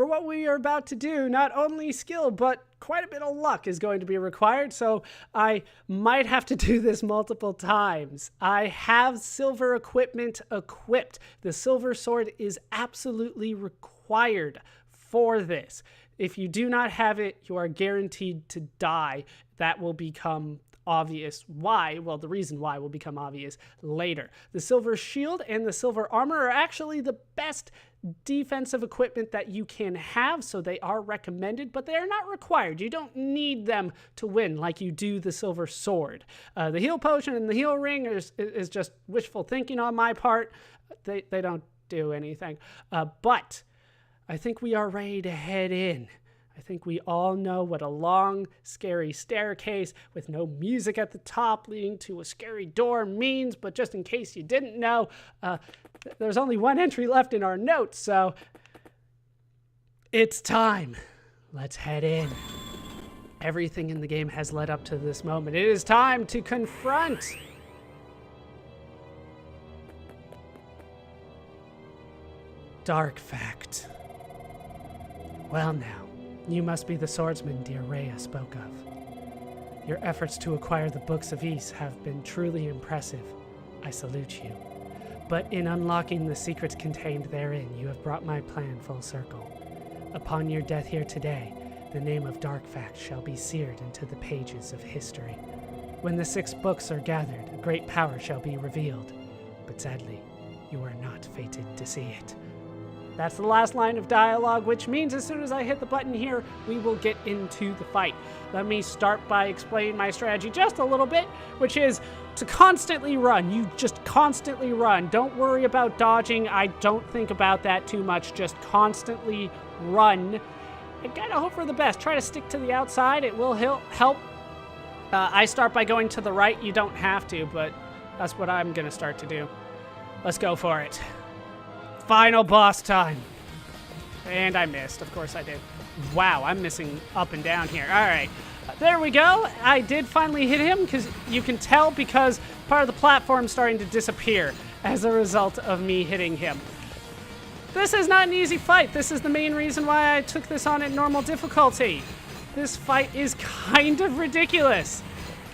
for what we are about to do, not only skill, but quite a bit of luck is going to be required, so I might have to do this multiple times. I have silver equipment equipped. The silver sword is absolutely required for this. If you do not have it, you are guaranteed to die. That will become obvious why. Well, the reason why will become obvious later. The silver shield and the silver armor are actually the best defensive equipment that you can have, so they are recommended, but they are not required. You don't need them to win like you do the silver sword. The heal potion and the heal ring is just wishful thinking on my part. They don't do anything. But I think we are ready to head in. I think we all know what a long, scary staircase with no music at the top leading to a scary door means, but just in case you didn't know, there's only one entry left in our notes, so it's time. Let's head in. Everything in the game has led up to this moment. It is time to confront. Dark fact. Well now, you must be the swordsman dear Rhea spoke of. Your efforts to acquire the Books of Ys have been truly impressive. I salute you. But in unlocking the secrets contained therein, you have brought my plan full circle. Upon your death here today, the name of Dark Fact shall be seared into the pages of history. When the 6 books are gathered, a great power shall be revealed. But sadly, you are not fated to see it. That's the last line of dialogue, which means as soon as I hit the button here, we will get into the fight. Let me start by explaining my strategy just a little bit, which is to constantly run. You just constantly run. Don't worry about dodging. I don't think about that too much. Just constantly run. And kind of hope for the best. Try to stick to the outside. It will help. I start by going to the right. You don't have to, but that's what I'm going to start to do. Let's go for it. Final boss time. And I missed. Of course I did. Wow, I'm missing up and down here. All right. There we go. I did finally hit him, because you can tell because part of the platform is starting to disappear as a result of me hitting him. This is not an easy fight. This is the main reason why I took this on at normal difficulty. This fight is kind of ridiculous.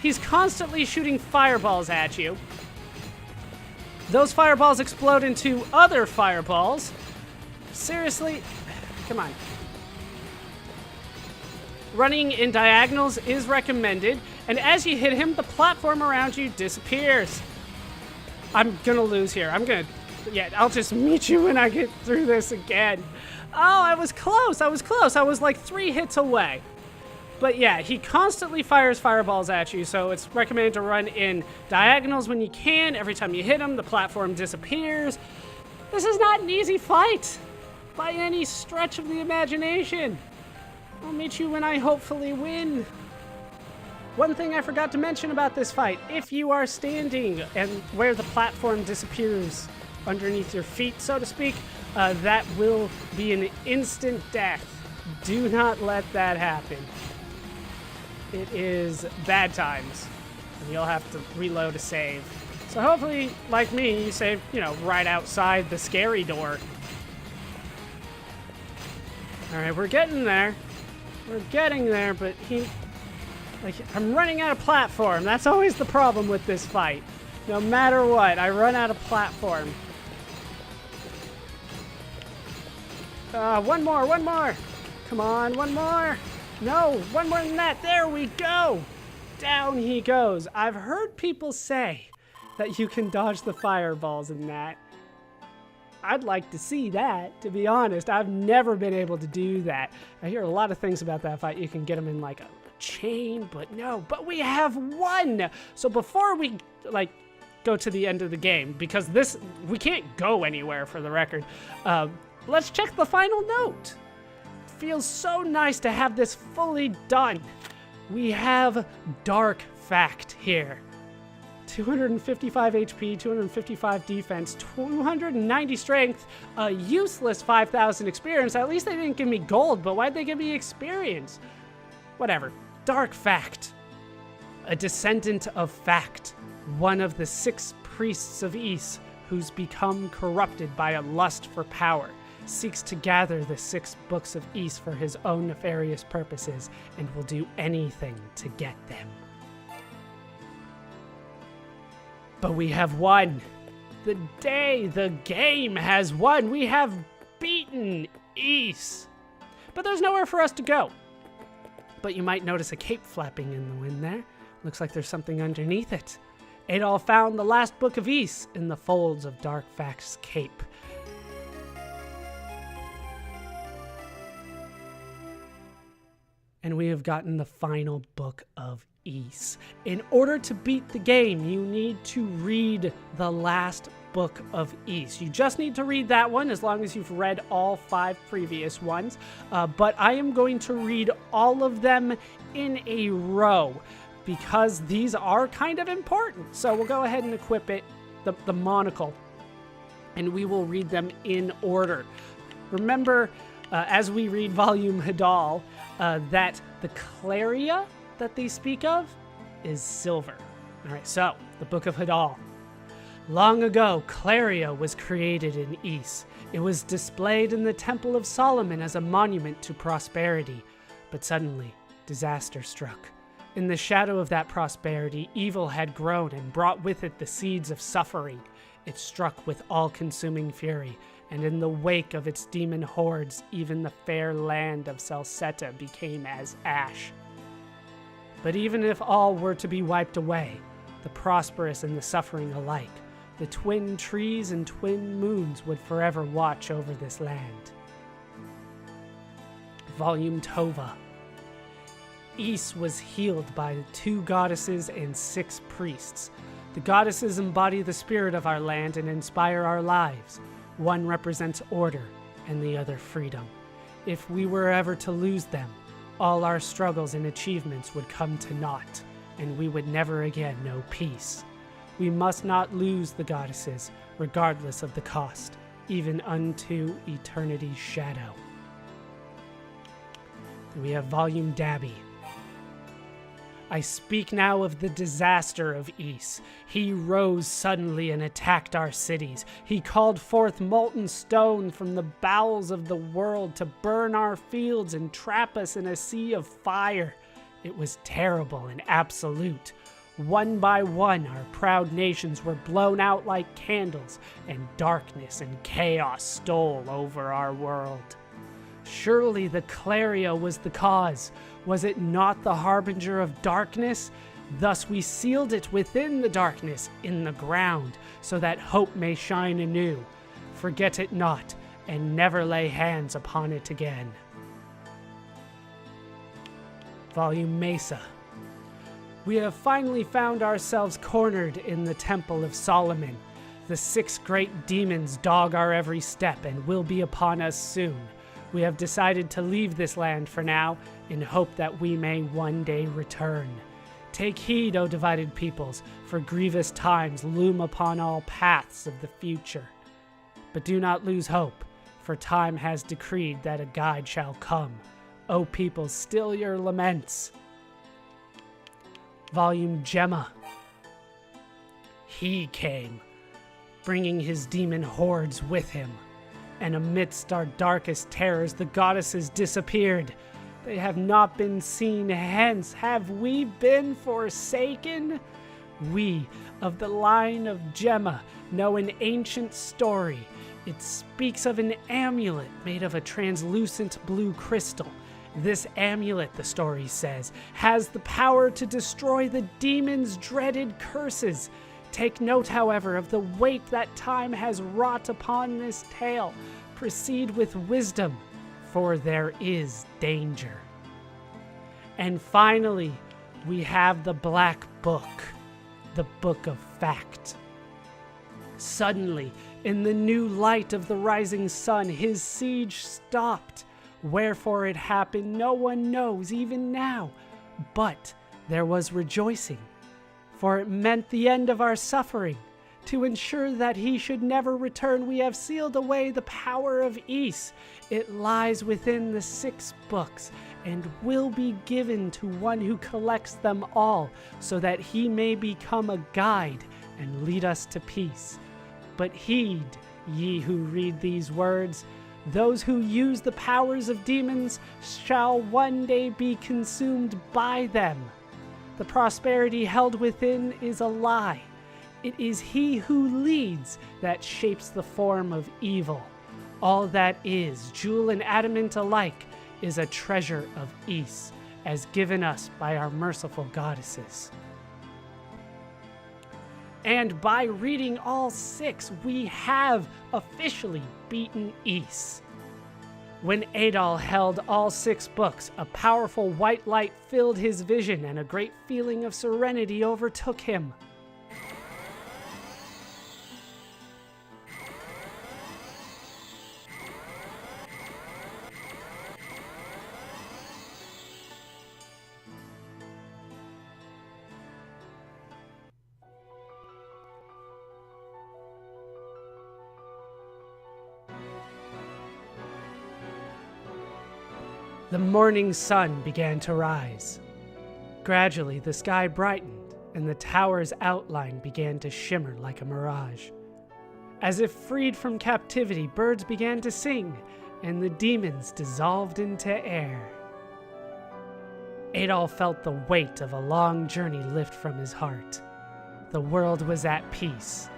He's constantly shooting fireballs at you. Those fireballs explode into other fireballs. Seriously? Come on. Running in diagonals is recommended, and as you hit him, the platform around you disappears. I'm gonna lose here. I'll just meet you when I get through this again. Oh, I was close. I was like 3 hits away. But yeah, he constantly fires fireballs at you, so it's recommended to run in diagonals when you can. Every time you hit him, the platform disappears. This is not an easy fight by any stretch of the imagination. I'll meet you when I hopefully win. One thing I forgot to mention about this fight, if you are standing and where the platform disappears underneath your feet, so to speak, that will be an instant death. Do not let that happen. It is bad times, and you'll have to reload a save. So hopefully, like me, you save, right outside the scary door. All right, we're getting there. We're getting there, but I'm running out of platform. That's always the problem with this fight. No matter what, I run out of platform. One more. Come on, one more. No, one more than that. There we go. Down he goes. I've heard people say that you can dodge the fireballs in that. I'd like to see that, to be honest. I've never been able to do that. I hear a lot of things about that fight. You can get them in like a chain, but no. But we have won. So before we go to the end of the game, because we can't go anywhere for the record, let's check the final note. Feels so nice to have this fully done. We have Dark Fact here. 255 HP, 255 defense, 290 strength, a useless 5,000 experience. At least they didn't give me gold, but why'd they give me experience? Whatever. Dark Fact. A descendant of Fact, one of the 6 priests of Ys who's become corrupted by a lust for power. seeks to gather the 6 books of Ys for his own nefarious purposes and will do anything to get them. But we have won. The game has won. We have beaten Ys. But there's nowhere for us to go. But you might notice a cape flapping in the wind there. Looks like there's something underneath it. Adol found the last book of Ys in the folds of Dark Fact's cape. And we have gotten the final book of Ys. In order to beat the game, you need to read the last book of Ys. You just need to read that one as long as you've read all 5 previous ones. But I am going to read all of them in a row because these are kind of important. So we'll go ahead and equip it, the monocle, and we will read them in order. Remember, as we read Volume Hadal, that the Claria that they speak of is silver. All right, so the Book of Hadal. Long ago, Claria was created in Ys. It was displayed in the Temple of Solomon as a monument to prosperity. But suddenly, disaster struck. In the shadow of that prosperity, evil had grown and brought with it the seeds of suffering. It struck with all-consuming fury, and in the wake of its demon hordes, even the fair land of Salsetta became as ash. But even if all were to be wiped away, the prosperous and the suffering alike, the twin trees and twin moons would forever watch over this land. Volume Tova. Ys was healed by 2 goddesses and 6 priests. The goddesses embody the spirit of our land and inspire our lives. One represents order and the other freedom. If we were ever to lose them, all our struggles and achievements would come to naught, and we would never again know peace. We must not lose the goddesses, regardless of the cost, even unto eternity's shadow. We have Volume Dabby. I speak now of the disaster of Ys. He rose suddenly and attacked our cities. He called forth molten stone from the bowels of the world to burn our fields and trap us in a sea of fire. It was terrible and absolute. One by one, our proud nations were blown out like candles, and darkness and chaos stole over our world. Surely the Claria was the cause. Was it not the harbinger of darkness? Thus we sealed it within the darkness, in the ground, so that hope may shine anew. Forget it not, and never lay hands upon it again. Volume Mesa. We have finally found ourselves cornered in the Temple of Solomon. The 6 great demons dog our every step and will be upon us soon. We have decided to leave this land for now, in hope that we may one day return. Take heed, O divided peoples, for grievous times loom upon all paths of the future. But do not lose hope, for time has decreed that a guide shall come. O peoples, still your laments. Volume Gemma. He came, bringing his demon hordes with him. And amidst our darkest terrors, the goddesses disappeared. They have not been seen hence. Have we been forsaken? We, of the line of Gemma, know an ancient story. It speaks of an amulet made of a translucent blue crystal. This amulet, the story says, has the power to destroy the demon's dreaded curses. Take note, however, of the weight that time has wrought upon this tale. Proceed with wisdom, for there is danger. And finally, we have the Black Book, the Book of Fact. Suddenly, in the new light of the rising sun, his siege stopped. Wherefore it happened, no one knows even now. But there was rejoicing, for it meant the end of our suffering. To ensure that he should never return, we have sealed away the power of Ys. It lies within the 6 books, and will be given to one who collects them all, so that he may become a guide and lead us to peace. But heed, ye who read these words, Those who use the powers of demons shall one day be consumed by them. The prosperity held within is a lie. It is he who leads that shapes the form of evil. All that is, jewel and adamant alike, is a treasure of Ys, as given us by our merciful goddesses. And by reading all 6, we have officially beaten Ys. When Adol held all 6 books, a powerful white light filled his vision and a great feeling of serenity overtook him. The morning sun began to rise. Gradually, the sky brightened, and the tower's outline began to shimmer like a mirage. As if freed from captivity, birds began to sing, and the demons dissolved into air. Adol felt the weight of a long journey lift from his heart. The world was at peace.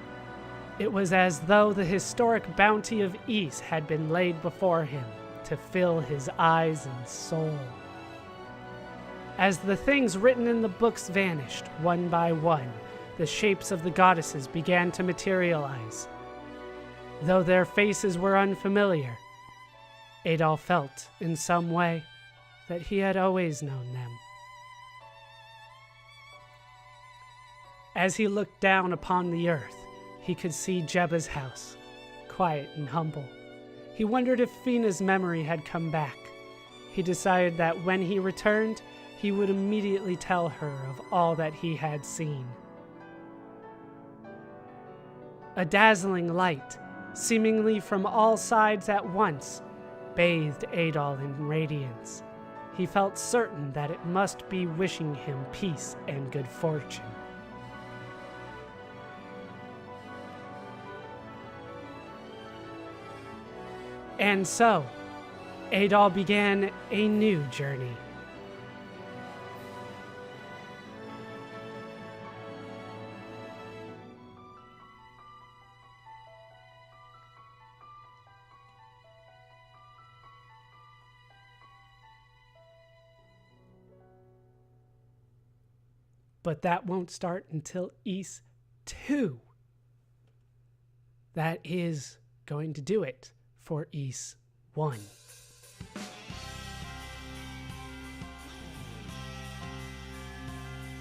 It was as though the historic bounty of Ys had been laid before him, to fill his eyes and soul. As the things written in the books vanished, one by one, the shapes of the goddesses began to materialize. Though their faces were unfamiliar, Adol felt, in some way, that he had always known them. As he looked down upon the earth, he could see Jebba's house, quiet and humble. He wondered if Fina's memory had come back. He decided that when he returned, he would immediately tell her of all that he had seen. A dazzling light, seemingly from all sides at once, bathed Adol in radiance. He felt certain that it must be wishing him peace and good fortune. And so, Adol began a new journey. But that won't start until Ys 2. That is going to do it for Ys 1.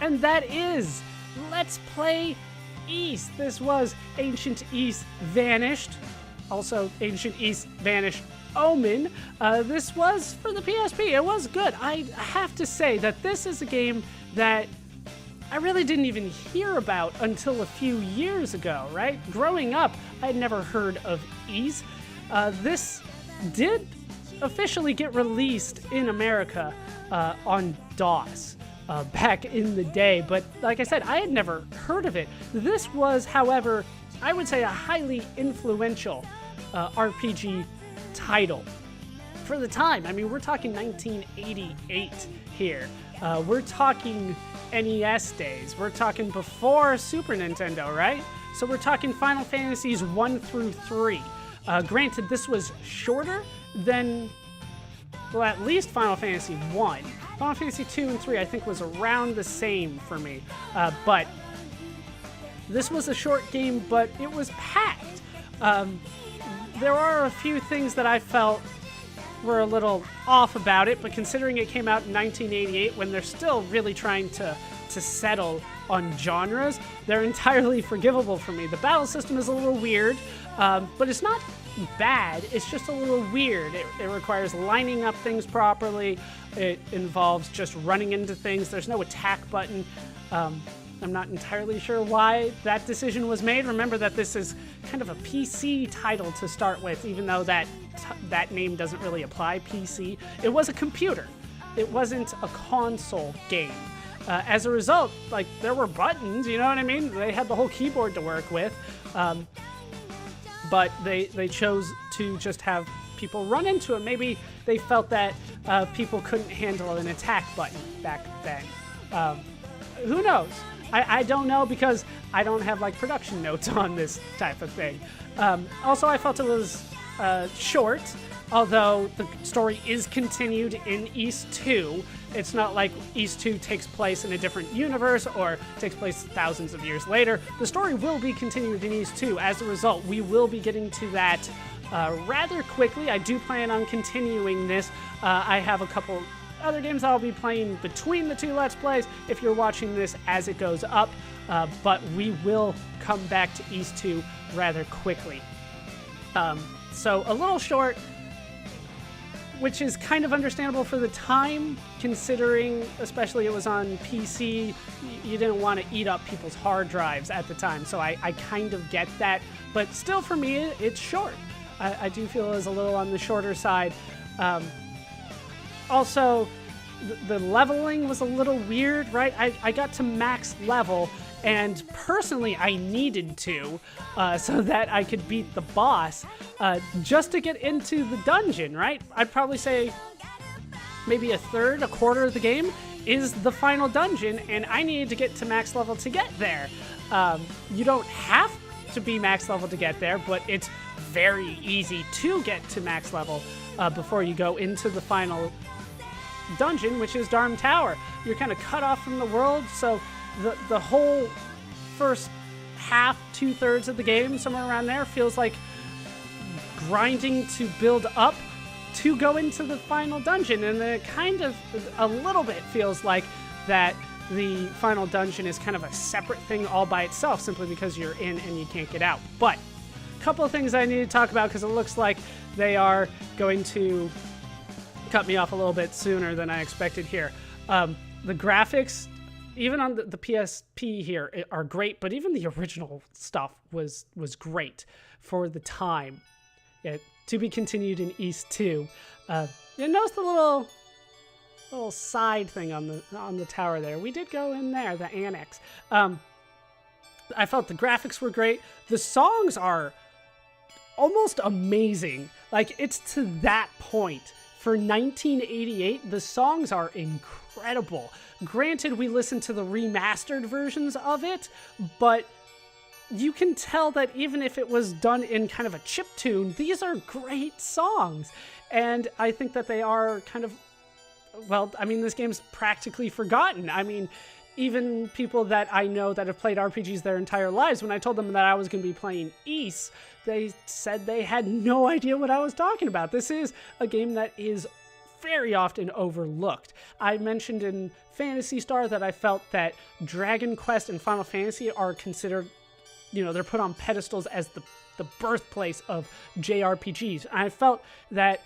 And that is Let's Play Ys. This was Ancient Ys Vanished. Also, Ancient Ys Vanished Omen. This was for the PSP. It was good. I have to say that this is a game that I really didn't even hear about until a few years ago, right? Growing up, I had never heard of Ys. This did officially get released in America on DOS back in the day, but like I said, I had never heard of it. This was, however, I would say a highly influential RPG title for the time. I mean, we're talking 1988 here. We're talking NES days. We're talking before Super Nintendo, right? So we're talking Final Fantasies 1 through 3. Granted, this was shorter than, well, at least Final Fantasy 1. Final Fantasy 2 and 3, I think, was around the same for me. But this was a short game, but it was packed. There are a few things that I felt were a little off about it, but considering it came out in 1988, when they're still really trying to settle on genres, they're entirely forgivable for me. The battle system is a little weird, but it's not bad. It's just a little weird. It requires lining up things properly. It involves just running into things. There's no attack button. I'm not entirely sure why that decision was made. Remember that this is kind of a PC title to start with, even though that name doesn't really apply, PC. It was a computer. It wasn't a console game. As a result, like, there were buttons, you know what I mean? They had the whole keyboard to work with. But they chose to just have people run into him. Maybe they felt that people couldn't handle an attack button back then. Who knows? I don't know, because I don't have like production notes on this type of thing. Also, I felt it was short, although the story is continued in East 2. It's not like East 2 takes place in a different universe or takes place thousands of years later. The story will be continued in East 2. As a result, we will be getting to that rather quickly. I do plan on continuing this. I have a couple other games I'll be playing between the two Let's Plays if you're watching this as it goes up, but we will come back to East 2 rather quickly. So a little short, which is kind of understandable for the time, considering especially it was on PC, you didn't want to eat up people's hard drives at the time, so I kind of get that, but still for me it's short. I do feel it was a little on the shorter side. Also, the leveling was a little weird, right? I got to max level, and personally I needed to, so that I could beat the boss, just to get into the dungeon, right? I'd probably say maybe a quarter of the game is the final dungeon, and I needed to get to max level to get there. You don't have to be max level to get there, but it's very easy to get to max level before you go into the final dungeon, which is Darm Tower. You're kind of cut off from the world, so the whole first half, 2/3 of the game, somewhere around there, feels like grinding to build up to go into the final dungeon, and then it kind of a little bit feels like that the final dungeon is kind of a separate thing all by itself, simply because you're in and you can't get out. But a couple of things I need to talk about, because it looks like they are going to cut me off a little bit sooner than I expected here. The graphics, even on the PSP here, are great, but even the original stuff was great for the time. To be continued in East 2. You notice the little side thing on the tower there. We did go in there, the annex. I felt the graphics were great. The songs are almost amazing. Like, it's to that point. For 1988, the songs are incredible. Granted, we listened to the remastered versions of it, but you can tell that even if it was done in kind of a chiptune, these are great songs. And I think that they are kind of, well, I mean, this game's practically forgotten. I mean, even people that I know that have played RPGs their entire lives, when I told them that I was going to be playing Ys, they said they had no idea what I was talking about. This is a game that is very often overlooked. I mentioned in Phantasy Star that I felt that Dragon Quest and Final Fantasy are considered, they're put on pedestals as the birthplace of JRPGs. And I felt that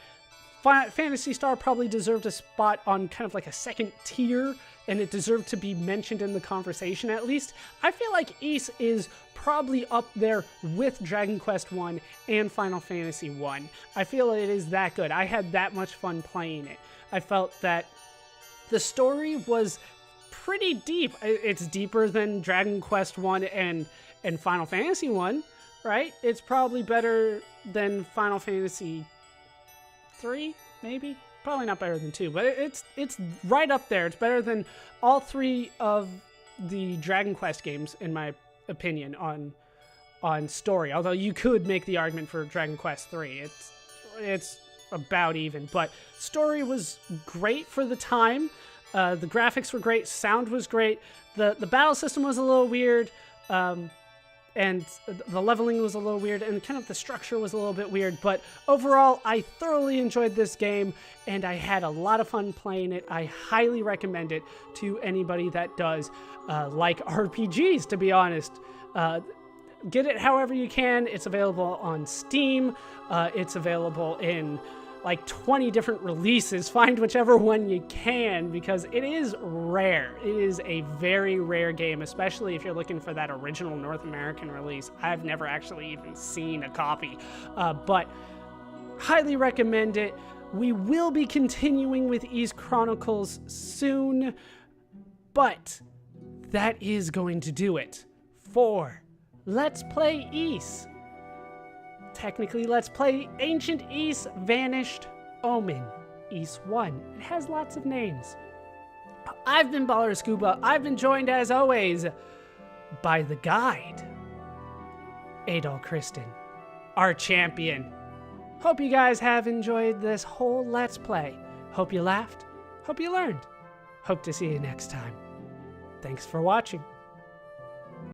Phantasy Star probably deserved a spot on kind of like a second tier, and it deserved to be mentioned in the conversation at least. I feel like Ys is probably up there with Dragon Quest 1 and Final Fantasy 1. I feel it is that good. I had that much fun playing it. I felt that the story was pretty deep. It's deeper than Dragon Quest 1 and Final Fantasy 1, right? It's probably better than Final Fantasy 3, maybe? Probably not better than 2, but it's right up there. It's better than all 3 of the Dragon Quest games, in my opinion, on story. Although you could make the argument for Dragon Quest 3. It's about even, but story was great for the time. The graphics were great. Sound was great. The battle system was a little weird. And the leveling was a little weird, and kind of the structure was a little bit weird, but overall, I thoroughly enjoyed this game, and I had a lot of fun playing it. I highly recommend it to anybody that does like RPGs, to be honest. Get it however you can. It's available on Steam. It's available in like 20 different releases. Find whichever one you can, because it is rare. It is a very rare game, especially if you're looking for that original North American release. I've never actually even seen a copy, but highly recommend it. We will be continuing with Ys Chronicles soon, but that is going to do it for Let's Play Ys. technically, let's play Ancient Ys Vanished Omen, Ys 1. It has lots of names. I've been Baller Scuba. I've been joined, as always, by the guide, Adol Kristen, our champion. Hope you guys have enjoyed this whole Let's Play. Hope you laughed. Hope you learned. Hope to see you next time. Thanks for watching.